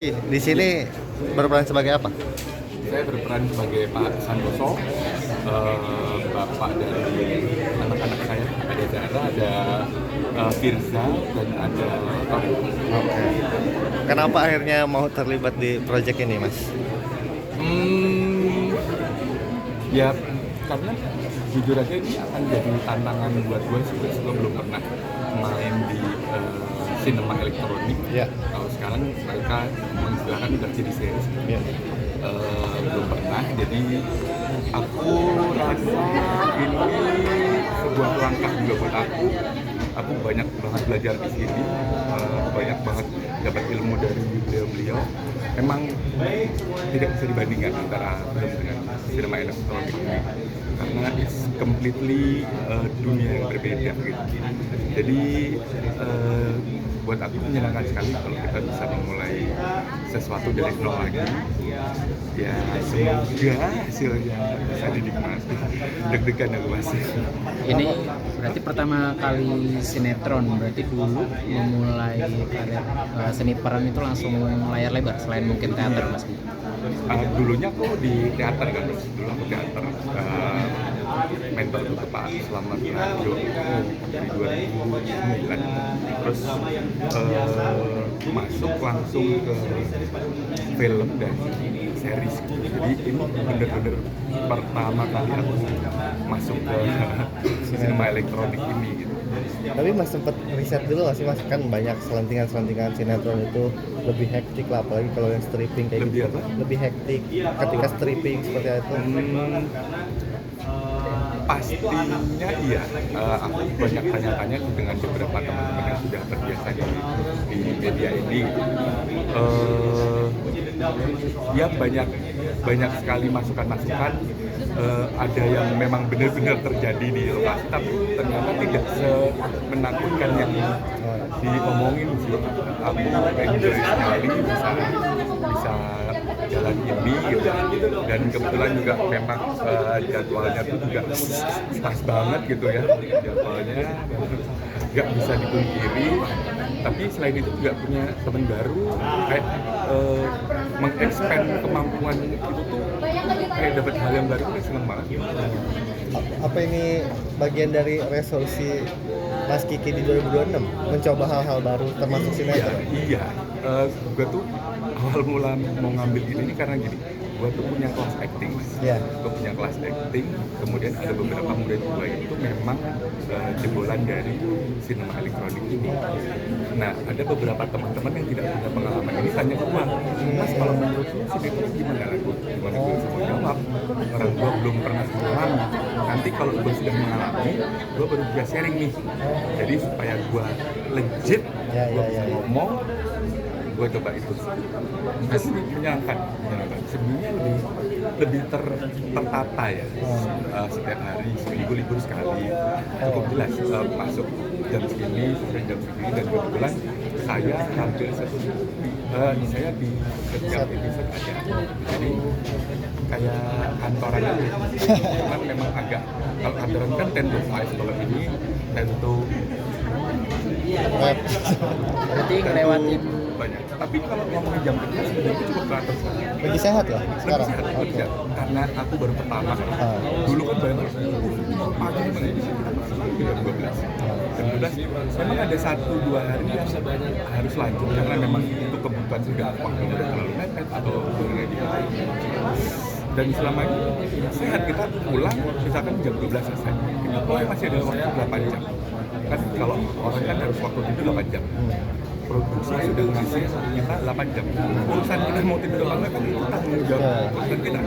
Di sini berperan sebagai apa? Saya berperan sebagai Pak Santoso, bapak dari anak-anak saya. Ada Zara, ada Firza, dan ada Tori. Oke. Kenapa akhirnya mau terlibat di proyek ini, Mas? Ya karena jujur aja ini akan jadi tantangan buat gue sih. Gue belum pernah main di sinema elektronik. Ya. Kalau sekarang mereka mengistilahkan udah jadi series. Ya. Belum pernah, jadi aku rasa ini sebuah langkah juga buat aku. Aku banyak banget belajar di sini, banyak banget dapat ilmu dari beliau-beliau. Memang tidak bisa dibandingkan antara film dengan sinema elektronik ini, karena it's completely dunia yang berbeda gitu. Jadi buat aku menyenangkan sekali kalau kita bisa memulai sesuatu dari nol lagi. Ya semoga hasilnya bisa dinikmati. Deg-degan aku masih. Ini berarti pertama kali sinetron, berarti dulu memulai karir seni peran itu langsung layar lebar selain mungkin teater, Mas? Dulunya aku di teater kan, dulu aku teater. Mentor itu Pak Slamet Radio dari 2009, terus masuk langsung ke film dan series. Jadi ini bener-bener pertama kali aku masuk ke sinema elektronik ini gitu. Tapi Mas sempat riset dulu nggak sih, Mas? Kan banyak selentingan sinetron itu lebih hektik lah, apalagi kalau yang stripping kayak Lebih gitu. apa? Lebih hektik ketika stripping seperti itu. Pastinya iya. Aku banyak tanya-tanya dengan beberapa teman-teman yang sudah terbiasa di media ini. Ya banyak sekali masukan-masukan. Ada yang memang benar-benar terjadi di lokasi, tapi ternyata tidak semenakutkan yang diomongin sih. Aku enjoy sekali bisa jalan ini gitu. Dan kebetulan juga memang jadwalnya tuh juga pas banget gitu ya, jadwalnya nggak bisa dipungkiri. Tapi selain itu juga punya teman baru, kayak mengekspand kemampuan itu tuh kayak dapat hal yang baru, tuh seneng banget. Apa ini bagian dari resolusi Mas Kiki di 2026? Mencoba hal-hal baru termasuk sinetron? Iya. Gue tuh awal mula mau ngambil ini karena gini, gue tuh punya kelas acting, Mas. Iya. Gue punya kelas acting, kemudian ada beberapa murid gue itu memang jebolan dari sinema elektronik ini. Nah, ada beberapa teman-teman yang tidak punya pengalaman ini tanya ke gue, Mas, kalau menurut lu sinetron gimana? Gimana gue bisa jawab? Orang gue belum pernah mengalami. Nanti kalau gue sudah mengalami, gue baru bisa sharing nih. Jadi supaya gue legit, gue bisa ngomong, gue coba itu. Kan menyenangkan. Sebenarnya lebih tertata ya. Setiap hari, seminggu libur sekali, cukup jelas masuk jam segini, sampai jam segini, dan kebetulan saya hampir saya di setiap episode ada. Jadi kayak kantoran aja. Cuman memang agak, kalau kantoran kan 10 to 5, kalau ini 10 to Berarti ngelewatin banyak. Tapi kalau ngomongin jam kerja sebenarnya cukup teratur sekali. Lebih sehat lah sekarang? Lebih sehat, Oke. karena aku baru pertama. Dulu kan banyak pagi gimana di sini jam 12. Jam 12 memang ada 1-2 hari yang harus lanjut karena memang itu kebutuhan sudah waktu udah terlalu mepet atau di dan selama ini sehat, kita pulang misalkan jam 12 selesai, kita pulang masih ada waktu 8 jam. Kan kalau orang kan harus waktu tidur 8 jam. Produksi sudah ngasih kita 8 jam. Urusan kita mau tidur apa enggak kan itu tanggung jawab urusan kita.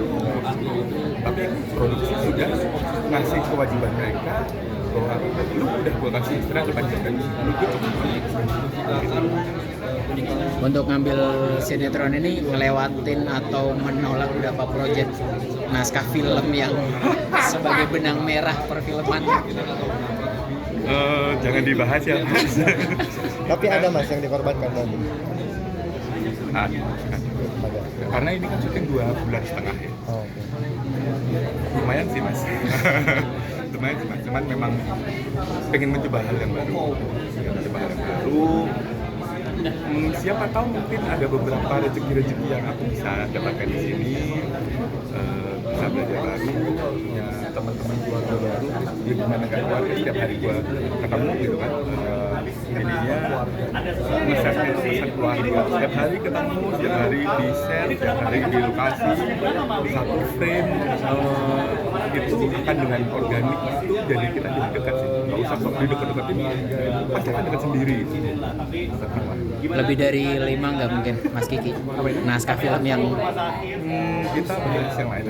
Tapi produksi sudah ngasih kewajiban mereka bahwa lu udah gua kasih istirahat 8 jam dan lu cukup. untuk ngambil sinetron ini ngelewatin atau menolak beberapa proyek naskah film yang sebagai benang merah perfilman. Jangan dibahas ya, Mas. Tapi ada Mas yang dikorbankan tadi? Ada. Karena ini kan syuting 2,5 bulan ya. Oh, oke. Lumayan sih, Mas. Lumayan sih, Mas. Cuman memang pengen mencoba hal yang baru. siapa tahu mungkin ada beberapa rezeki-rezeki yang aku bisa dapatkan di sini, bisa belajar baru, punya teman-teman keluarga baru, ya gimana kan keluarga setiap hari gua ketemu gitu kan, jadinya nge-share keluarga, setiap hari ketemu, setiap hari di share, setiap hari di lokasi, satu frame, itu kan dengan organik itu jadi kita jadi dekat sih, nggak usah sok di dekat-dekatin, pasti akan dekat sendiri. Lebih dari 5 nggak mungkin Mas Kiki naskah film yang Kita bahas yang lain.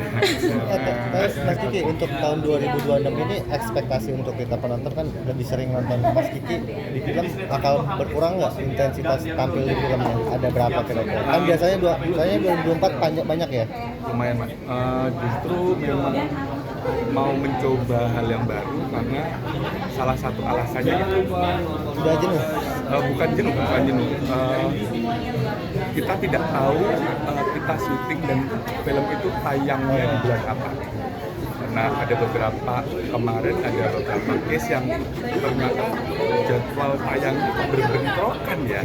Oke, terus Mas Kiki untuk tahun 2026 ini ekspektasi untuk kita penonton kan lebih sering nonton Mas Kiki di film bakal berkurang nggak intensitas tampil di filmnya? Ada berapa kira-kira? Kan biasanya 2024 banyak ya? Lumayan Mas. Justru memang mau mencoba hal yang baru karena salah satu alasannya itu Udah jenuh? bukan jenuh. Kita tidak tahu kita syuting dan film itu tayangnya di bulan apa. Karena ada beberapa kemarin ada beberapa case yang ternyata jadwal tayangnya berbentrokan ya.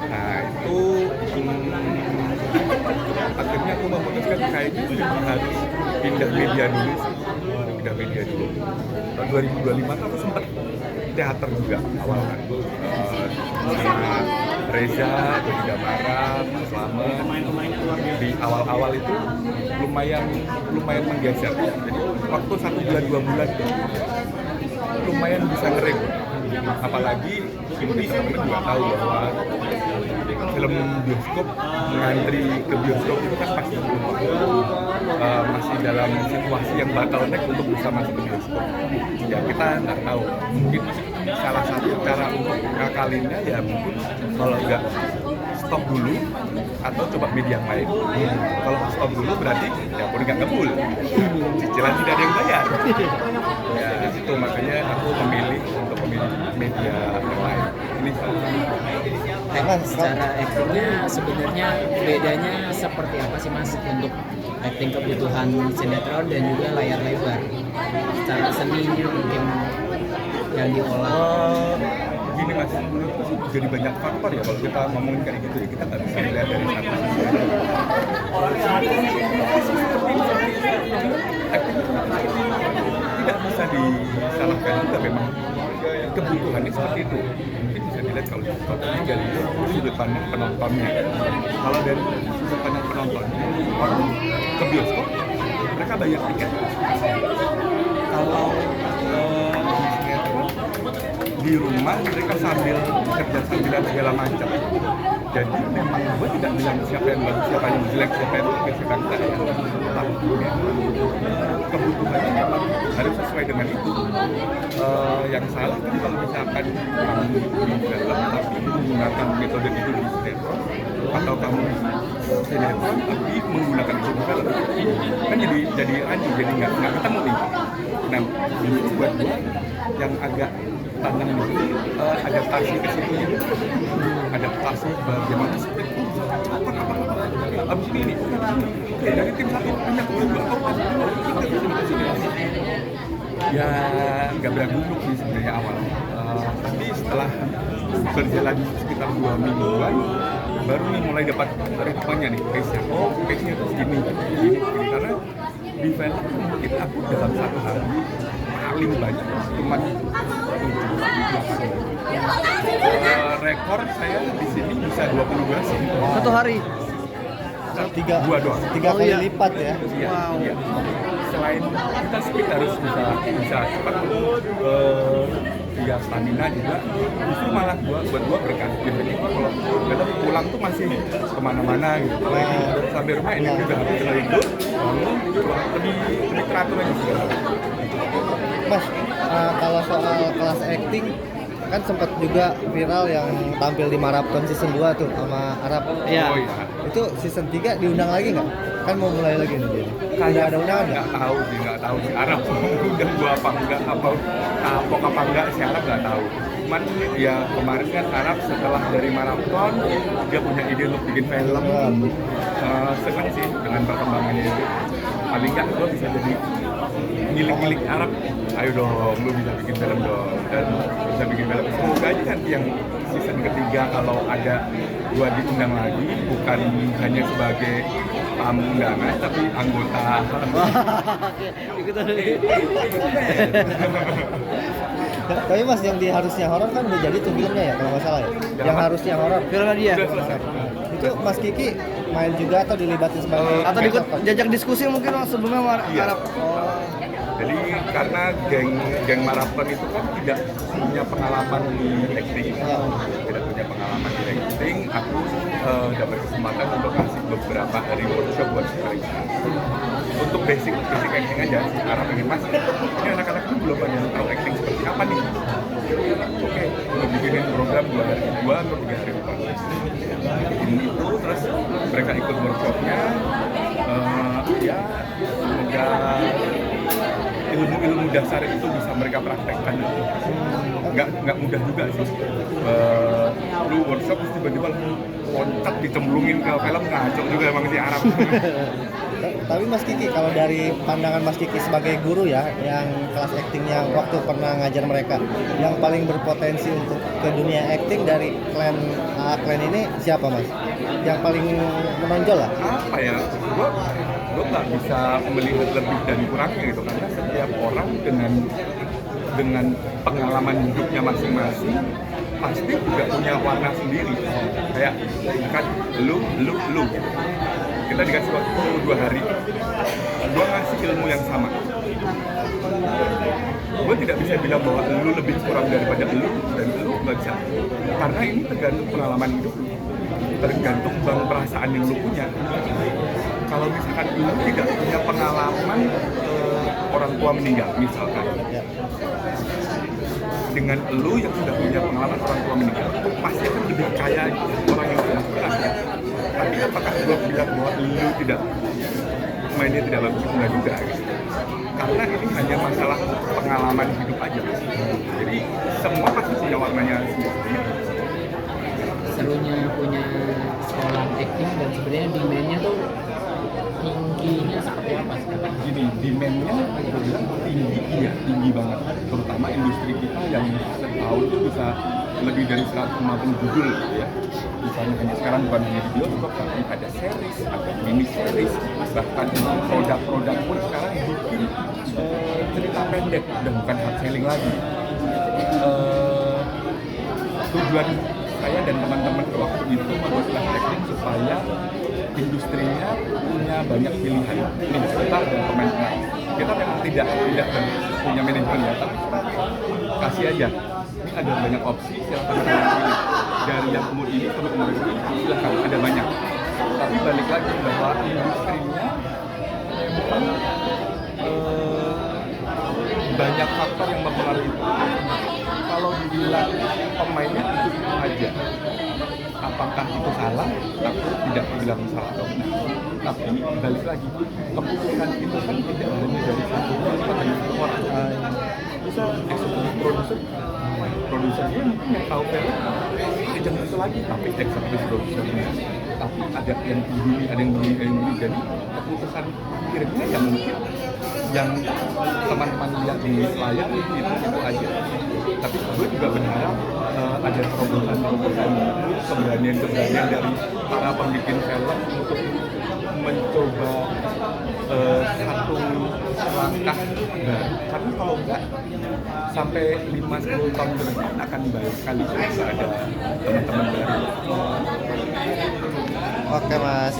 Nah itu akhirnya aku memutuskan kayaknya memang harus pindah media dulu sih. Tahun 2025 tuh aku sempat teater juga awal kan. Sama Reza, Dodi Damara, Pak Slamet. Di awal-awal itu lumayan menggeser. Jadi waktu 1 bulan 2 bulan tuh lumayan bisa ngerem. Apalagi kita juga tahu bahwa film bioskop mengantri ke bioskop itu kan pasti masih dalam situasi yang bottleneck untuk bisa masuk ke bioskop. Ya kita nggak tahu. Mungkin salah satu cara untuk ngakalinnya ya mungkin kalau nggak stop dulu atau coba media yang lain. Kalau stop dulu berarti ya pun nggak ngebul. Cicilan tidak ada yang bayar. Ya itu makanya aku memilih media yang lain. Ini secara actingnya sebenarnya bedanya seperti apa sih Mas untuk acting kebutuhan sinetron dan juga layar lebar? Secara seninya mungkin yang diolah. Gini Mas, menurutku sih jadi banyak faktor ya kalau kita ngomongin kayak gitu ya, kita nggak bisa melihat dari satu sisi. Tidak bisa disalahkan juga, memang kebutuhannya seperti itu. Mungkin bisa dilihat kalau dari sudut pandang penontonnya. Kalau dari sudut pandang penontonnya, orang ke bioskop mereka bayar tiket. Kalau di rumah mereka sambil kerja sambilan segala macam. Jadi memang gue tidak bilang siapa yang bagus, siapa yang jelek, siapa yang bagus, siapa yang tidak. Tapi kebutuhannya memang harus sesuai dengan itu. Yang salah kan kalau misalkan kamu di film tapi menggunakan metode itu di sinetron, atau kamu sinetron tapi menggunakan itu di film, kan jadi rancu, jadi nggak ketemu nih. Nah, itu buat gue yang agak tantangan di sini adaptasi ke situ, adaptasi bagaimana script abis ini oke, dari tim satu punya dua ya nggak beragunduk sih sebenarnya awal, tapi setelah berjalan sekitar 2 mingguan baru nih mulai dapat ritmenya nih, pace-nya. Oh, pace-nya tuh segini, karena di film mungkin aku dalam satu hari paling banyak cuma 7-8 rekor saya di sini bisa 20 sih. Satu hari? Dua doang. 3 kali lipat ya? Iya, iya. Selain kita speed harus bisa cepat, ya stamina juga. Justru malah buat gua berkah. Biasanya kalau kadang pulang tuh masih kemana-mana gitu. Apalagi sampai rumah ini udah habis itu, lebih teratur aja sih. Mas, kalau soal kelas acting kan sempat juga viral yang tampil di Marathon season 2 tuh sama Arab. Iya. Oh iya. Itu season 3 diundang lagi nggak? Kan mau mulai lagi nih dia. Kayak ada undangan nggak? Nggak tahu sih Arab undang gua apa enggak, kapok apa enggak si Arab nggak tahu. Cuman ya kemarin kan Arab setelah dari Marathon dia punya ide untuk bikin film. Senang sih dengan perkembangannya itu. Paling nggak gua bisa jadi milik Arab. Ayo dong, lu bisa bikin film dong, dan bisa bikin film. Semoga aja nanti yang season ketiga kalau ada gua diundang lagi, bukan hanya sebagai tamu undangan tapi anggota. Tapi Mas yang di harusnya horor kan udah jadi tuh filmnya ya kalau nggak salah ya. Yang harusnya horor filmnya dia. Udah selesai. Itu Mas Kiki main juga atau dilibatin sebagai Atau ikut jajak diskusi mungkin Mas sebelumnya Iya. harap. Jadi karena geng maraton itu kan tidak punya pengalaman di acting, tidak punya pengalaman di acting, aku dapat kesempatan untuk kasih beberapa hari workshop buat mereka. Untuk basic acting aja, karena pengen Mas, ini anak-anak itu belum ada yang tahu acting seperti apa nih. Oke, untuk bikinin program 2 atau 3 hari depan. Bikin itu, terus mereka ikut workshopnya, ya semoga ilmu-ilmu dasar itu bisa mereka praktekkan. Nggak mudah juga sih. Lu workshop terus tiba-tiba loncat dicemplungin ke film, ngaco juga emang si Arab. Tapi Mas Kiki, kalau dari pandangan Mas Kiki sebagai guru ya, yang kelas actingnya waktu pernah ngajar mereka, yang paling berpotensi untuk ke dunia acting dari klan ini siapa Mas? Yang paling menonjol lah? Apa ya? Gue nggak bisa melihat lebih dan kurangnya gitu, karena setiap orang dengan pengalaman hidupnya masing-masing pasti juga punya warna sendiri. Kayak kan lu gitu. Kita dikasih waktu 2 hari, gue ngasih ilmu yang sama. Gue tidak bisa bilang bahwa lu lebih kurang daripada lu dan lu nggak bisa, karena ini tergantung pengalaman hidup lu, tergantung perasaan yang lu punya. Kalau misalkan lu tidak punya pengalaman orang tua meninggal misalkan, dengan lu yang sudah punya pengalaman orang tua meninggal, pasti akan lebih kaya orang yang sudah pernah. Tapi apakah gue bilang bahwa lu tidak mainnya tidak bagus? Enggak juga gitu. Karena ini hanya masalah pengalaman hidup aja. Jadi semua pasti punya warnanya sendiri. Serunya punya sekolah acting dan sebenarnya demand-nya tuh tingginya seperti apa sekarang? Gini, demand-nya gue bilang tinggi banget. Terutama industri kita yang setahun itu bisa lebih dari 150 judul gitu ya. Misalnya hanya sekarang bukan hanya di bioskop, tapi ada series, ada mini series, bahkan produk-produk pun sekarang bikin cerita pendek dan bukan hard selling lagi. Tujuan saya dan teman-teman waktu itu membuat kelas acting supaya industrinya punya banyak pilihan. Nih, kita ada pemain-pemain. Kita memang tidak punya manajemen ya, tapi kasih aja. Ini ada banyak opsi, silakan kalian pilih. Dari yang umur ini sampai umur ini, silakan ada banyak. Tapi balik lagi bahwa industrinya memang banyak faktor yang mempengaruhi. Kalau dibilang pemainnya itu aja, apakah itu salah? Aku tidak bilang salah atau benar. Tapi balik lagi, keputusan itu kan tidak hanya dari satu orang. Bisa eksekutif produsernya mungkin yang tahu film, jangan itu lagi. Tapi eksekutif produsernya, tapi ada yang begini, ada yang begini. Jadi keputusan akhirnya yang mungkin yang teman-teman lihat di layar itu aja. Tapi gue juga berharap ada terobosan keberanian dari para pembikin film untuk mencoba satu langkah baru. Karena kalau enggak, sampai 5-10 tahun ke depan akan banyak sekali ada teman-teman baru. Oke Mas.